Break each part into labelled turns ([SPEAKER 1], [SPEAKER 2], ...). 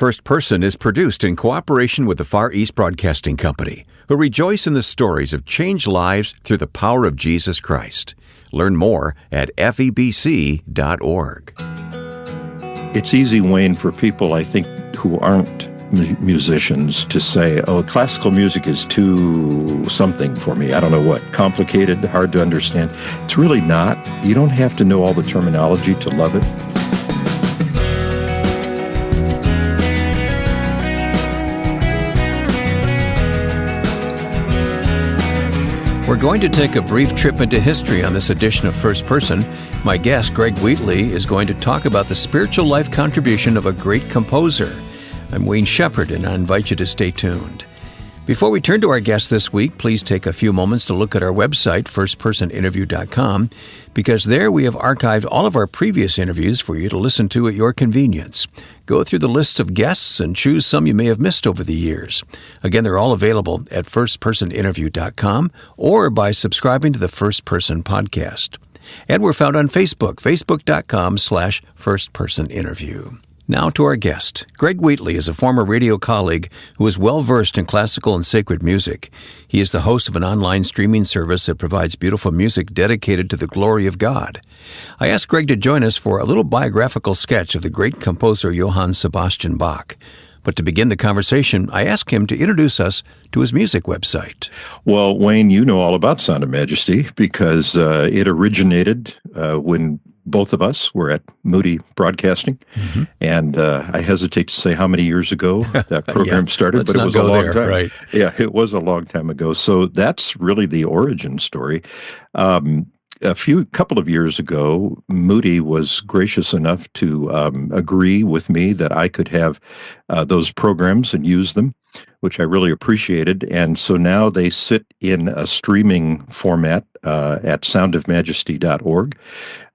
[SPEAKER 1] First Person is produced in cooperation with the Far East Broadcasting Company, who rejoice in the stories of changed lives through the power of Jesus Christ. Learn more at febc.org.
[SPEAKER 2] It's easy, Wayne, for people, I think, who aren't musicians to say, oh, classical music is too something for me. I don't know what. Complicated, hard to understand. It's really not. You don't have to know all the terminology to love it.
[SPEAKER 1] We're going to take a brief trip into history on this edition of First Person. My guest, Greg Wheatley, is going to talk about the spiritual life contribution of a great composer. I'm Wayne Shepherd, and I invite you to stay tuned. Before we turn to our guest this week, please take a few moments to look at our website, firstpersoninterview.com, because there we have archived all of our previous interviews for you to listen to at your convenience. Go through the list of guests and choose some you may have missed over the years. Again, they're all available at firstpersoninterview.com or by subscribing to the First Person podcast. And we're found on Facebook, facebook.com/firstpersoninterview. Now to our guest. Greg Wheatley is a former radio colleague who is well-versed in classical and sacred music. He is the host of an online streaming service that provides beautiful music dedicated to the glory of God. I asked Greg to join us for a little biographical sketch of the great composer Johann Sebastian Bach. But to begin the conversation, I asked him to introduce us to his music website.
[SPEAKER 2] Well, Wayne, you know all about Sound of Majesty because it originated when both of us were at Moody Broadcasting, and I hesitate to say how many years ago that program started, but it was a long time. Right. Yeah, it was a long time ago. So that's really the origin story. Couple of years ago, Moody was gracious enough to agree with me that I could have those programs and use them, which I really appreciated. And so now they sit in a streaming format at soundofmajesty.org.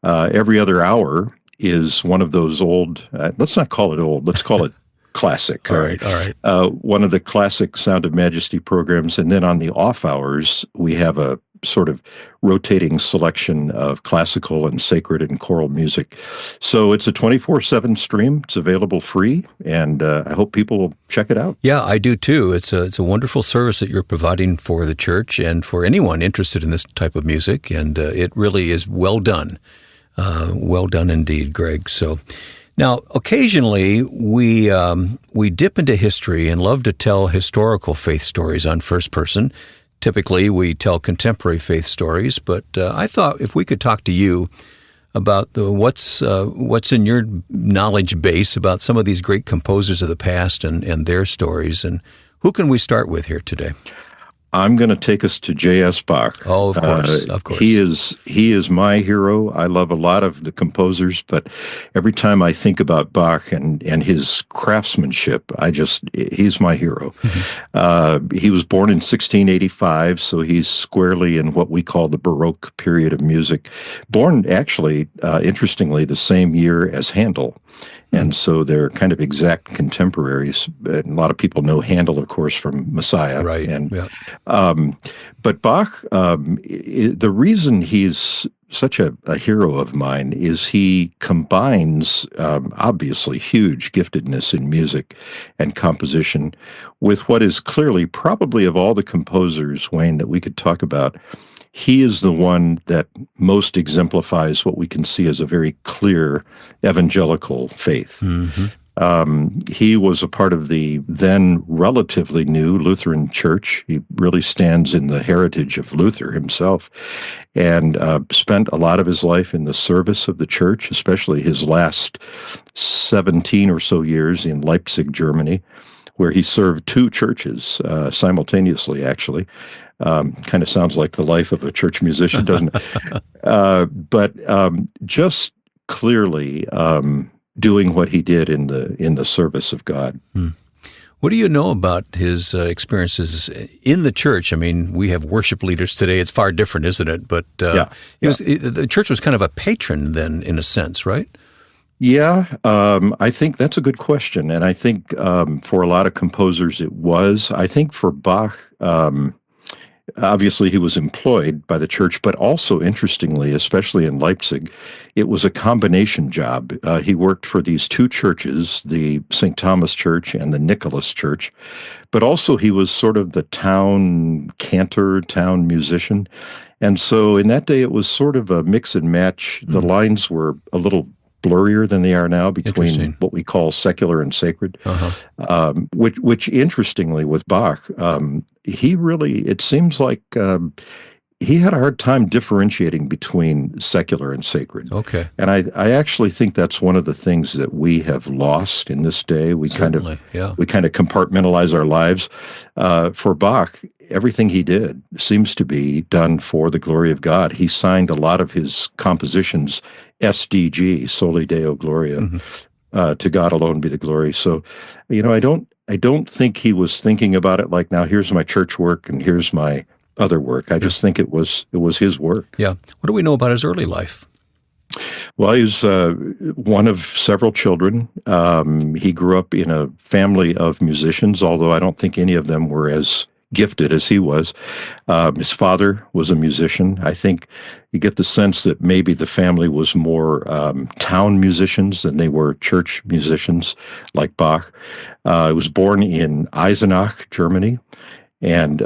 [SPEAKER 2] Every other hour is one of those old, let's not call it old, let's call it classic.
[SPEAKER 1] All right.
[SPEAKER 2] One of the classic Sound of Majesty programs. And then on the off hours, we have a sort of rotating selection of classical and sacred and choral music. So it's a 24/7 stream. It's available free, and I hope people will check it out.
[SPEAKER 1] Yeah, I do too. It's a wonderful service that you're providing for the church and for anyone interested in this type of music, and it really is well done. Well done indeed, Greg. So now, occasionally we dip into history and love to tell historical faith stories on First Person. Typically, we tell contemporary faith stories, but I thought if we could talk to you about what's in your knowledge base about some of these great composers of the past and their stories, and who can we start with here today?
[SPEAKER 2] I'm going to take us to J.S. Bach.
[SPEAKER 1] Oh, of course.
[SPEAKER 2] He is my hero. I love a lot of the composers, but every time I think about Bach and his craftsmanship, he's my hero. He was born in 1685, so he's squarely in what we call the Baroque period of music. Born, actually, interestingly, the same year as Handel. And so they're kind of exact contemporaries. And a lot of people know Handel, of course, from Messiah.
[SPEAKER 1] Right.
[SPEAKER 2] But Bach, the reason he's such a hero of mine is he combines, obviously, huge giftedness in music and composition with what is clearly, probably of all the composers, Wayne, that we could talk about, he is the one that most exemplifies what we can see as a very clear evangelical faith. He was a part of the then relatively new Lutheran Church. He really stands in the heritage of Luther himself, and spent a lot of his life in the service of the church, especially his last 17 or so years in Leipzig, Germany, where he served two churches simultaneously, actually. Kind of sounds like the life of a church musician, doesn't it? But just clearly doing what he did in the service of God.
[SPEAKER 1] What do you know about his experiences in the church? I mean, we have worship leaders today. It's far different, isn't it? But the church was kind of a patron then, in a sense, right?
[SPEAKER 2] Yeah, I think that's a good question. And I think for a lot of composers it was. I think for Bach, Obviously, he was employed by the church, but also, interestingly, especially in Leipzig, it was a combination job. He worked for these two churches, the St. Thomas Church and the Nicholas Church, but also he was sort of the town cantor, town musician. And so in that day, it was sort of a mix and match. The lines were a little blurrier than they are now between what we call secular and sacred, which interestingly with Bach, he really, it seems like he had a hard time differentiating between secular and sacred.
[SPEAKER 1] Okay.
[SPEAKER 2] And I actually think that's one of the things that we have lost in this day. We kind of compartmentalize our lives. For Bach, everything he did seems to be done for the glory of God. He signed a lot of his compositions SDG, Soli Deo Gloria, to God alone be the glory. So, I don't think he was thinking about it like, now here's my church work and here's my other work. I just think it was his work.
[SPEAKER 1] Yeah. What do we know about his early life?
[SPEAKER 2] Well, he was one of several children. He grew up in a family of musicians, although I don't think any of them were as gifted as he was. His father was a musician. I think you get the sense that maybe the family was more town musicians than they were church musicians like Bach. He was born in Eisenach, Germany, and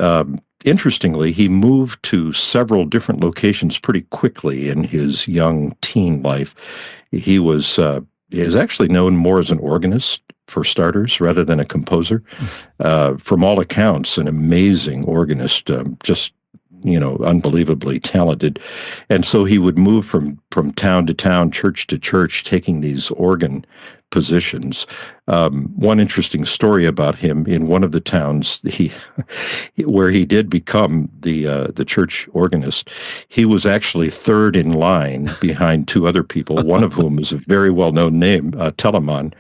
[SPEAKER 2] interestingly, he moved to several different locations pretty quickly in his young teen life. He is actually known more as an organist, for starters, rather than a composer. From all accounts, an amazing organist, just unbelievably talented. And so he would move from town to town, church to church, taking these organ positions. One interesting story about him, in one of the towns where he did become the church organist, he was actually third in line behind two other people, one of whom is a very well-known name, Telemann.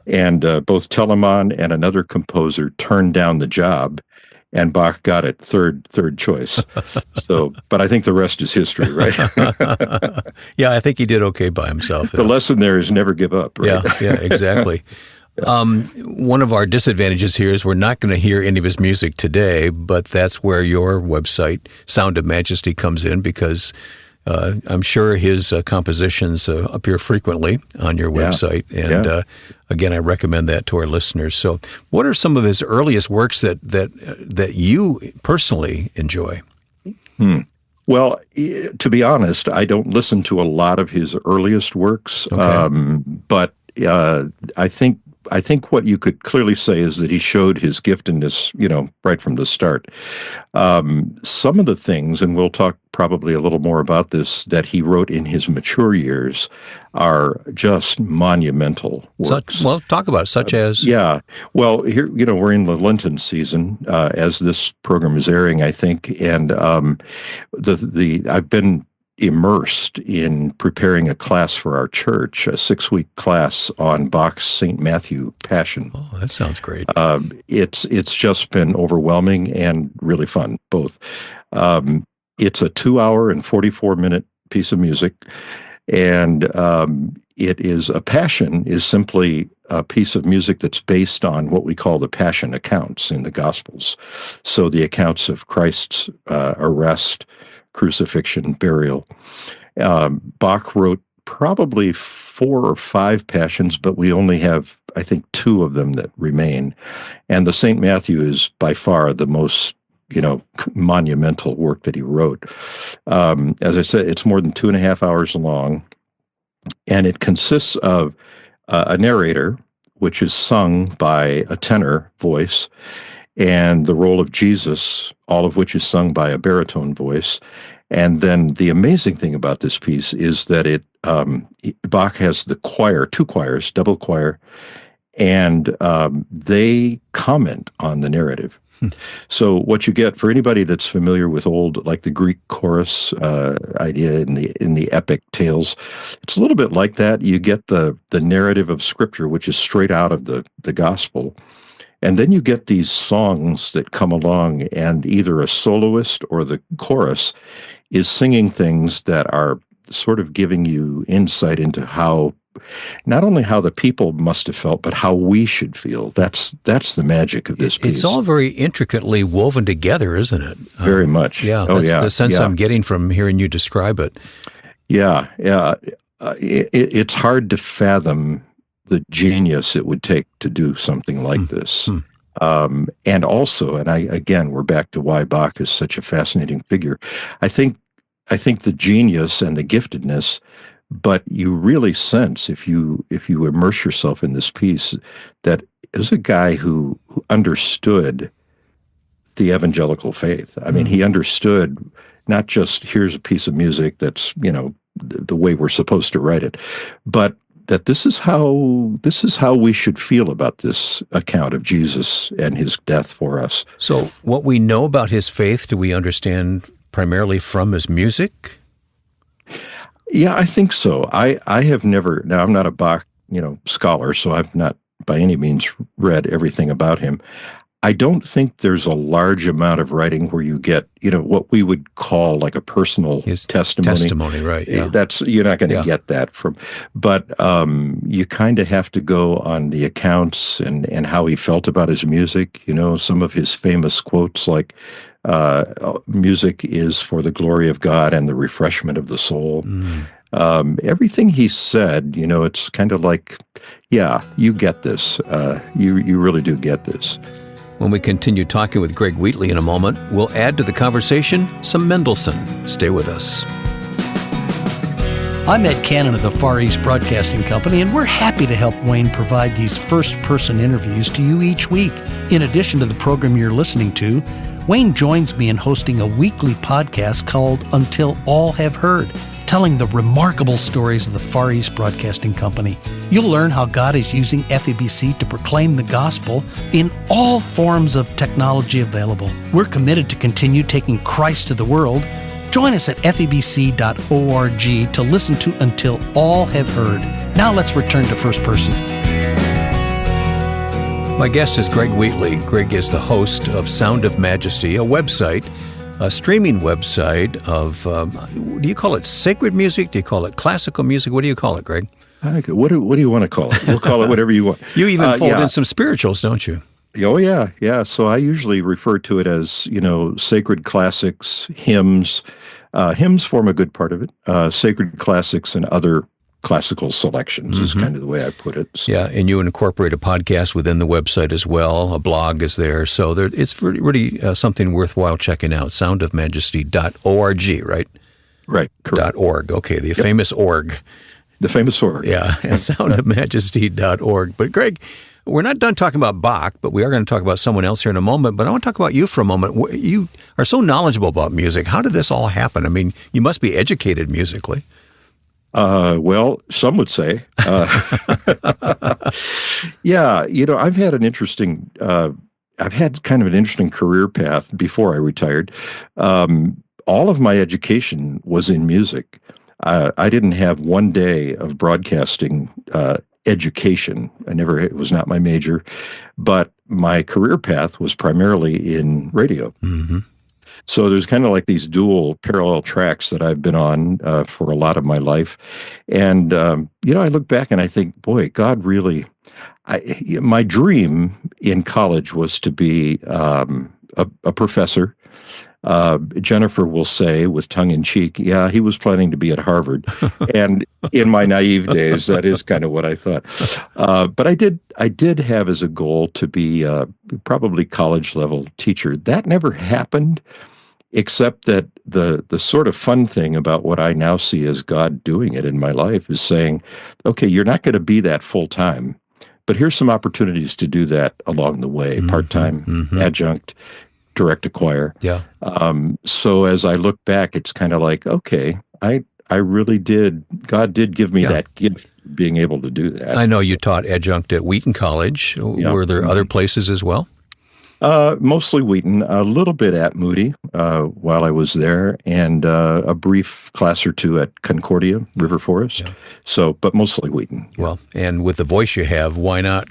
[SPEAKER 2] And both Telemann and another composer turned down the job, and Bach got it third choice. So, but I think the rest is history, right?
[SPEAKER 1] Yeah, I think he did okay by himself.
[SPEAKER 2] The lesson there is never give up, right?
[SPEAKER 1] Yeah, exactly. One of our disadvantages here is we're not going to hear any of his music today, but that's where your website, Sound of Majesty, comes in, because I'm sure his compositions appear frequently on your website. And again, I recommend that to our listeners. So what are some of his earliest works that you personally enjoy?
[SPEAKER 2] Well, to be honest, I don't listen to a lot of his earliest works, but I think what you could clearly say is that he showed his giftedness, right from the start. Some of the things, and we'll talk probably a little more about this, that he wrote in his mature years are just monumental works.
[SPEAKER 1] Talk about it, such as?
[SPEAKER 2] Yeah. Well, here, we're in the Lenten season as this program is airing, I think, and I've been immersed in preparing a class for our church, a 6-week class on Bach's St. Matthew Passion.
[SPEAKER 1] Oh, that sounds great.
[SPEAKER 2] It's just been overwhelming and really fun, both. It's a 2-hour and 44-minute piece of music, and it is a passion is simply a piece of music that's based on what we call the passion accounts in the Gospels. So the accounts of Christ's arrest, crucifixion, burial. Bach wrote probably 4 or 5 passions, but we only have, I think, 2 of them that remain. And the St. Matthew is by far the most, monumental work that he wrote. As I said, it's more than 2.5 hours long, and it consists of a narrator, which is sung by a tenor voice, and the role of Jesus, all of which is sung by a baritone voice. And then the amazing thing about this piece is that Bach has the choir, 2 choirs, double choir, and they comment on the narrative. So what you get, for anybody that's familiar with like the Greek chorus idea in the epic tales, it's a little bit like that. You get the narrative of Scripture, which is straight out of the gospel. And then you get these songs that come along, and either a soloist or the chorus is singing things that are sort of giving you insight into how not only how the people must have felt, but how we should feel. That's the magic of this piece.
[SPEAKER 1] It's all very intricately woven together, isn't it?
[SPEAKER 2] Very much.
[SPEAKER 1] Yeah, that's the sense I'm getting from hearing you describe it.
[SPEAKER 2] Yeah. It's hard to fathom the genius it would take to do something like this. And also, and we're back to why Bach is such a fascinating figure. I think the genius and the giftedness, but you really sense if you immerse yourself in this piece that is a guy who understood the evangelical faith. I mean, he understood not just here's a piece of music that's, the way we're supposed to write it, but that this is how we should feel about this account of Jesus and his death for us.
[SPEAKER 1] So what we know about his faith, do we understand primarily from his music?
[SPEAKER 2] Yeah, I think so. I have never, now I'm not a Bach, scholar, so I've not by any means read everything about him. I don't think there's a large amount of writing where you get, what we would call like a personal testimony.
[SPEAKER 1] Testimony, right? Yeah.
[SPEAKER 2] You're not going to get that from, but you kind of have to go on the accounts and how he felt about his music. Some of his famous quotes like, music is for the glory of God and the refreshment of the soul. Everything he said, it's kind of like, yeah, you get this. You really do get this.
[SPEAKER 1] When we continue talking with Greg Wheatley in a moment, we'll add to the conversation some Mendelssohn. Stay with us.
[SPEAKER 3] I'm Ed Cannon of the Far East Broadcasting Company, and we're happy to help Wayne provide these first-person interviews to you each week. In addition to the program you're listening to, Wayne joins me in hosting a weekly podcast called Until All Have Heard, telling the remarkable stories of the Far East Broadcasting Company. You'll learn how God is using FEBC to proclaim the gospel in all forms of technology available. We're committed to continue taking Christ to the world. Join us at febc.org to listen to Until All Have Heard. Now let's return to First Person.
[SPEAKER 1] My guest is Greg Wheatley. Greg is the host of Sound of Majesty, a website, a streaming website of, do you call it sacred music? Do you call it classical music? What do you call it, Greg?
[SPEAKER 2] What do you want to call it? We'll call it whatever you want.
[SPEAKER 1] You even fold in some spirituals, don't you?
[SPEAKER 2] Oh, yeah. So I usually refer to it as, sacred classics, hymns. Hymns form a good part of it. Sacred classics and other classical selections is kind of the way I put it. So.
[SPEAKER 1] Yeah, and you incorporate a podcast within the website as well. A blog is there. So it's really something worthwhile checking out. Soundofmajesty.org, right?
[SPEAKER 2] Right, correct.
[SPEAKER 1] .org, okay, the famous org.
[SPEAKER 2] The famous org.
[SPEAKER 1] Yeah, soundofmajesty.org. But Greg, we're not done talking about Bach, but we are going to talk about someone else here in a moment. But I want to talk about you for a moment. You are so knowledgeable about music. How did this all happen? I mean, you must be educated musically.
[SPEAKER 2] Well, some would say. Yeah, I've had kind of an interesting career path before I retired. All of my education was in music. I didn't have one day of broadcasting education. It was not my major, but my career path was primarily in radio. Mm-hmm. So there's kind of like these dual parallel tracks that I've been on for a lot of my life. And, I look back and I think, boy, God really, my dream in college was to be a professor. Jennifer will say with tongue in cheek, yeah, he was planning to be at Harvard. And in my naive days, that is kind of what I thought. But I did have as a goal to be probably college level teacher. That never happened, except that the sort of fun thing about what I now see as God doing it in my life is saying, okay, you're not going to be that full time, but here's some opportunities to do that along the way, part-time, adjunct, direct to choir.
[SPEAKER 1] Yeah.
[SPEAKER 2] So as I look back, it's kind of like, okay, I really did. God did give me that gift, being able to do that.
[SPEAKER 1] I know you taught adjunct at Wheaton College. Yeah. Were there other places as well?
[SPEAKER 2] Mostly Wheaton, a little bit at Moody while I was there, and a brief class or two at Concordia, River Forest. Yeah. So, but mostly Wheaton.
[SPEAKER 1] Well, and with the voice you have, why not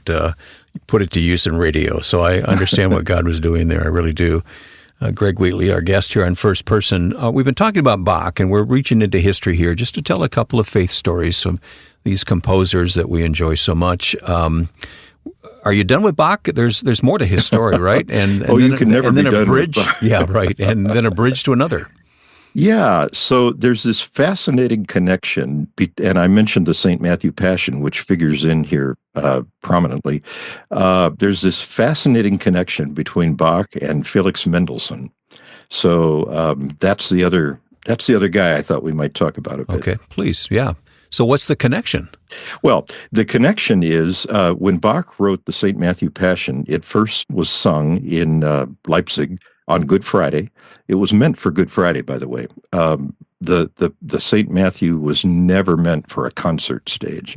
[SPEAKER 1] put it to use in radio? So I understand what God was doing there. I really do. Greg Wheatley, our guest here on First Person. We've been talking about Bach, and we're reaching into history here just to tell a couple of faith stories from these composers that we enjoy so much. Are you done with Bach? There's more to his story, right? And
[SPEAKER 2] you can never be done with Bach.
[SPEAKER 1] Yeah, right. And then a bridge to another.
[SPEAKER 2] Yeah, so there's this fascinating connection, and I mentioned the St. Matthew Passion, which figures in here prominently. There's this fascinating connection between Bach and Felix Mendelssohn. So that's the other guy I thought we might talk about a bit.
[SPEAKER 1] Okay, please, yeah. So what's the connection?
[SPEAKER 2] Well, the connection is when Bach wrote the St. Matthew Passion, it first was sung in Leipzig on Good Friday. It was meant for Good Friday, by the way. The St. Matthew was never meant for a concert stage.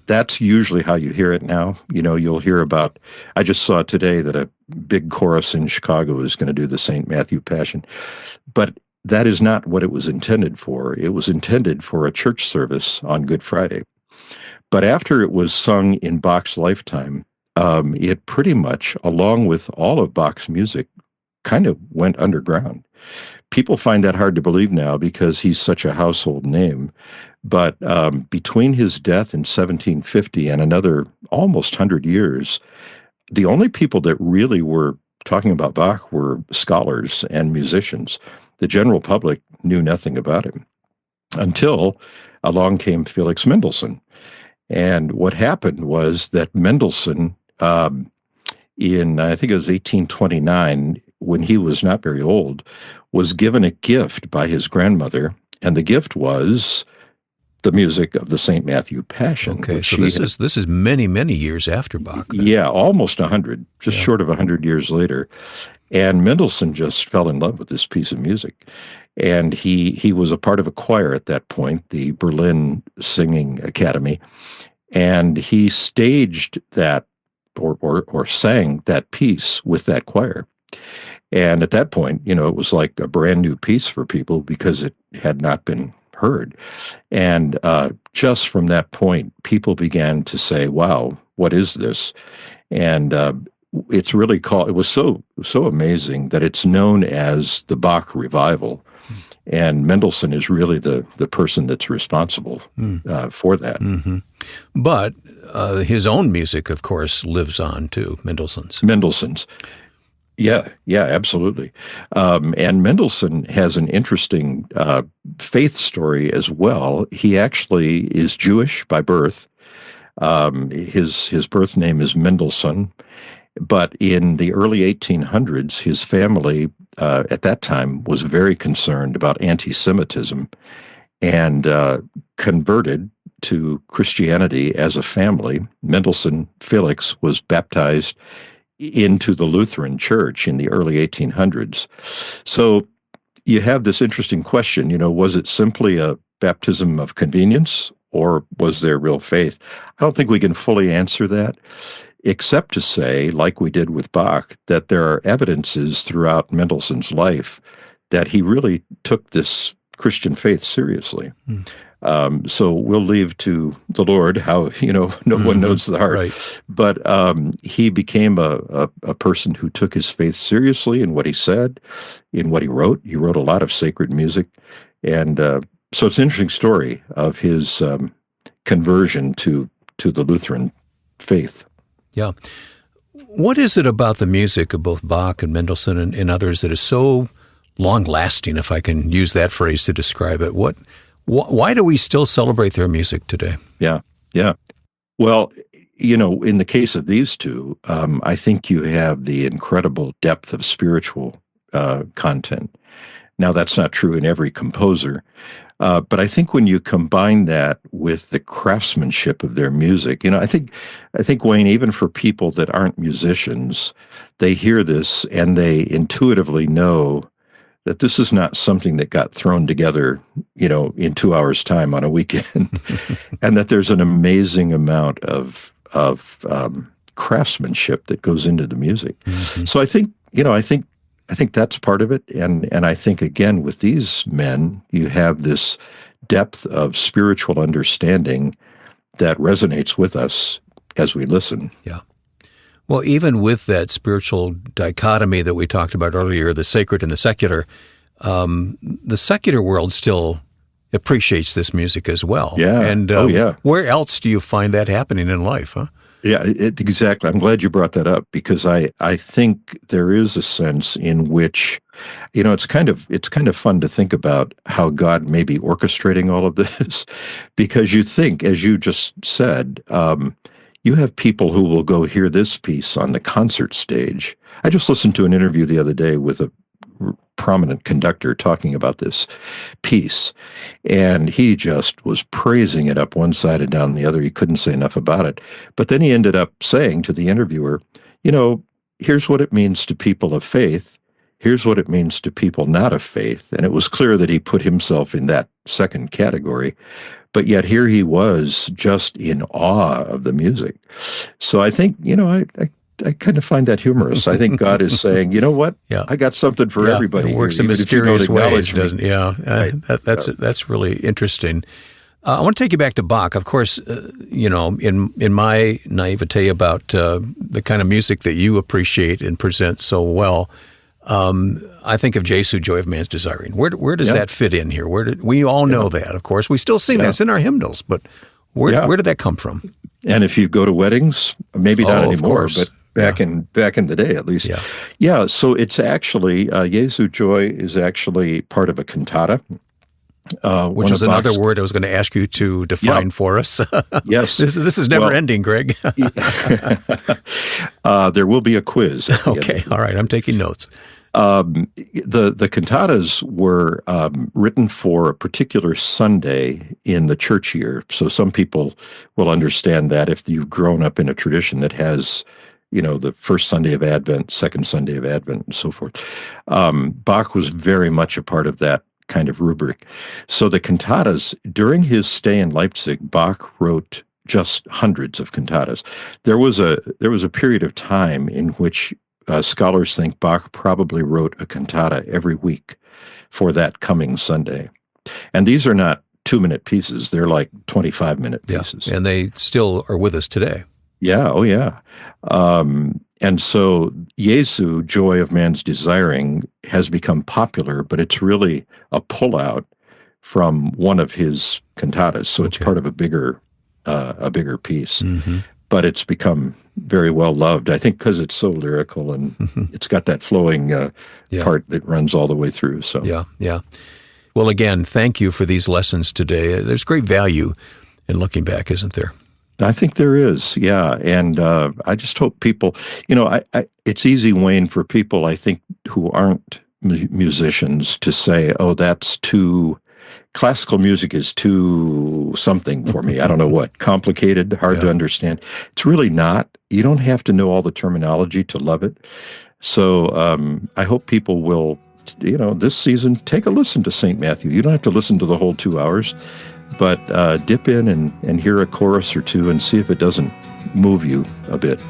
[SPEAKER 2] That's usually how you hear it now. You'll hear about, I just saw today that a big chorus in Chicago is going to do the St. Matthew Passion. But that is not what it was intended for. It was intended for a church service on Good Friday. But after it was sung in Bach's lifetime, it pretty much, along with all of Bach's music, kind of went underground. People find that hard to believe now because he's such a household name. But between his death in 1750 and another almost 100 years, the only people that really were talking about Bach were scholars and musicians. The general public knew nothing about him until along came Felix Mendelssohn. And what happened was that Mendelssohn, in, I think it was 1829, when he was not very old, was given a gift by his grandmother, and the gift was the music of the St. Matthew Passion.
[SPEAKER 1] Okay, so this is many, many years after Bach. Then.
[SPEAKER 2] Yeah, almost 100, just short of 100 years later. And Mendelssohn just fell in love with this piece of music. And he was a part of a choir at that point, the Berlin Singing Academy. And he staged that or sang that piece with that choir. And at that point, it was like a brand new piece for people because it had not been heard. And just from that point, people began to say, wow, what is this? And it's really called, it was so amazing that it's known as the Bach Revival. And Mendelssohn is really the person that's responsible for that.
[SPEAKER 1] Mm-hmm. But his own music, of course, lives on too, Mendelssohn's. Yeah, absolutely. And Mendelssohn has an interesting faith story as well. He actually is Jewish by birth. His birth name is Mendelssohn. But in the early 1800s, his family at that time was very concerned about anti-Semitism and converted to Christianity as a family. Mendelssohn Felix was baptized into the Lutheran Church in the early 1800s. So you have this interesting question, was it simply a baptism of convenience or was there real faith? I don't think we can fully answer that, except to say, like we did with Bach, that there are evidences throughout Mendelssohn's life that he really took this Christian faith seriously. So we'll leave to the Lord how, no one knows the heart. Right.
[SPEAKER 2] But he became a person who took his faith seriously in what he said, in what he wrote. He wrote a lot of sacred music. And so it's an interesting story of his conversion to the Lutheran faith.
[SPEAKER 1] Yeah. What is it about the music of both Bach and Mendelssohn and others that is so long-lasting, if I can use that phrase to describe it? Why do we still celebrate their music today?
[SPEAKER 2] Yeah. Well, in the case of these two, I think you have the incredible depth of spiritual content. Now, that's not true in every composer, but I think when you combine that with the craftsmanship of their music, I think Wayne, even for people that aren't musicians, they hear this and they intuitively know that this is not something that got thrown together, in 2 hours' time on a weekend, and that there's an amazing amount of craftsmanship that goes into the music. Mm-hmm. So I think that's part of it, and I think again with these men, you have this depth of spiritual understanding that resonates with us as we listen.
[SPEAKER 1] Yeah. Well, even with that spiritual dichotomy that we talked about earlier, the sacred and the secular world still appreciates this music as well.
[SPEAKER 2] Yeah.
[SPEAKER 1] And
[SPEAKER 2] yeah.
[SPEAKER 1] Where else do you find that happening in life, huh?
[SPEAKER 2] Yeah, exactly. I'm glad you brought that up, because I think there is a sense in which, it's kind of fun to think about how God may be orchestrating all of this, because you think, as you just said, you have people who will go hear this piece on the concert stage. I just listened to an interview the other day with a prominent conductor talking about this piece, and he just was praising it up one side and down the other. He couldn't say enough about it. But then he ended up saying to the interviewer, here's what it means to people of faith. Here's what it means to people not of faith. And it was clear that he put himself in that second category. But yet here he was, just in awe of the music. So I think, I kind of find that humorous. I think God is saying, you know what?
[SPEAKER 1] Yeah.
[SPEAKER 2] I got something for everybody.
[SPEAKER 1] It works in mysterious ways, doesn't it? Yeah. Right. That's really interesting. I want to take you back to Bach. Of course, in my naivete about the kind of music that you appreciate and present so well, I think of Jesu, Joy of Man's Desiring. Where does that fit in here? We all know that, of course. We still sing that. It's in our hymnals, but where did that come from?
[SPEAKER 2] And if you go to weddings, maybe not anymore, but back in the day, at least. Yeah. So it's actually Jesu Joy is actually part of a cantata,
[SPEAKER 1] which was another word I was going to ask you to define for us.
[SPEAKER 2] Yes,
[SPEAKER 1] this is never ending, Greg.
[SPEAKER 2] There will be a quiz.
[SPEAKER 1] Okay, all right. I'm taking notes.
[SPEAKER 2] The cantatas were written for a particular Sunday in the church year. So some people will understand that if you've grown up in a tradition that has, the first Sunday of Advent, second Sunday of Advent, and so forth. Bach was very much a part of that kind of rubric. So the cantatas, during his stay in Leipzig, Bach wrote just hundreds of cantatas. There was a period of time in which scholars think Bach probably wrote a cantata every week for that coming Sunday. And these are not 2-minute pieces. They're like 25-minute pieces.
[SPEAKER 1] And they still are with us today.
[SPEAKER 2] Yeah, oh yeah. And so Jesu, Joy of Man's Desiring, has become popular, but it's really a pullout from one of his cantatas. So it's part of a bigger piece. Mm-hmm. But it's become very well loved, I think, because it's so lyrical and it's got that flowing part that runs all the way through. So
[SPEAKER 1] yeah. Well, again, thank you for these lessons today. There's great value in looking back, isn't there?
[SPEAKER 2] I think there is, yeah. And I just hope people, it's easy, Wayne, for people, I think, who aren't musicians to say, that's too, classical music is too something for me. I don't know what, complicated, hard to understand. It's really not. You don't have to know all the terminology to love it. So I hope people will, this season, take a listen to St. Matthew. You don't have to listen to the whole 2 hours. But dip in and hear a chorus or two and see if it doesn't move you a bit.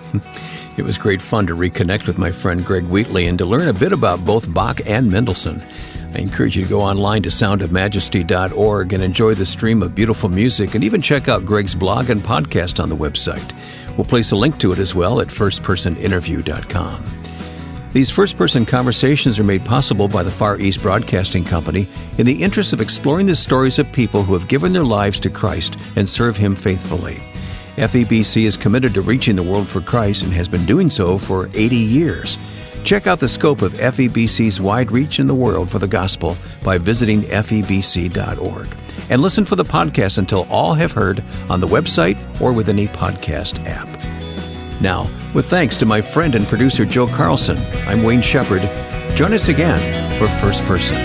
[SPEAKER 1] It was great fun to reconnect with my friend Greg Wheatley and to learn a bit about both Bach and Mendelssohn. I encourage you to go online to soundofmajesty.org and enjoy the stream of beautiful music, and even check out Greg's blog and podcast on the website. We'll place a link to it as well at firstpersoninterview.com. These first-person conversations are made possible by the Far East Broadcasting Company in the interest of exploring the stories of people who have given their lives to Christ and serve Him faithfully. FEBC is committed to reaching the world for Christ and has been doing so for 80 years. Check out the scope of FEBC's wide reach in the world for the gospel by visiting febc.org. And listen for the podcast until all have heard on the website or with any podcast app. Now, with thanks to my friend and producer Joe Carlson, I'm Wayne Shepherd. Join us again for First Person.